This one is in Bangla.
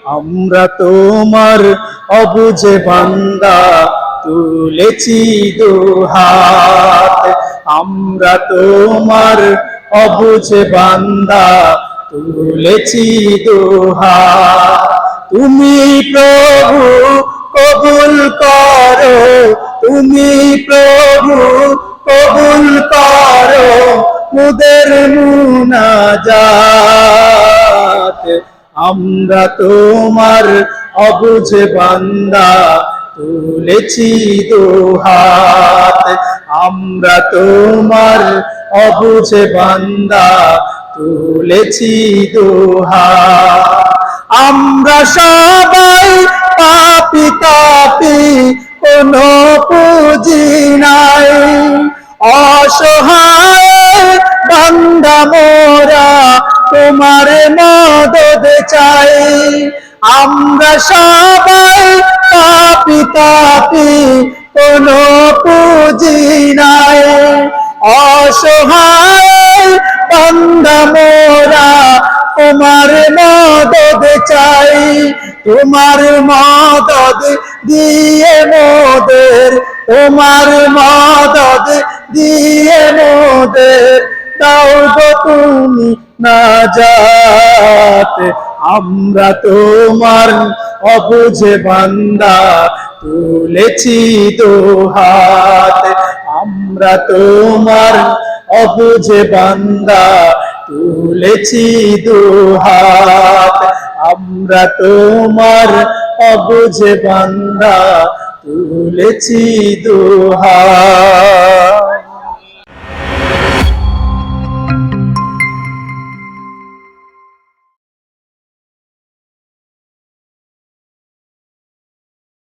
আমরা তোমার অবুঝে বান্দা, তুলেছি দুহাত। আমরা তোমার অবুঝে বান্দা, তুলেছি দুহাত। তুমি প্রভু কবুল করো, তুমি প্রভু কবুল করো মুদের মুনাজাত। আমরা তোমার অবুঝে বান্দা, তুলেছি দুহাত। আমরা তোমার অবুঝে বান্দা, তুলেছি দুহাত। আমরা সবাই পাপী তাপী, কোনো পুঁজি নাই, অসহায় বান্দা মোরা তোমার মদদ চাই। আমরা সবাই পাপী তাপী, কোনো পুঁজি নাই, অসহায় বান্দা মোরা তোমার মদদ চাই। তোমার মদদ দিয়ে মোদের, তোমার মদদ দিয়ে মোদের দাও গো তুমি নাজাত। আমরা তোমার অবুঝে বান্দা, তুলেছি দুহাত। আমরা তোমার অবুঝে বান্দা, তুলেছি দুহাত। আমরা তোমার অবুঝে বান্দা, তুলেছি দুহাত।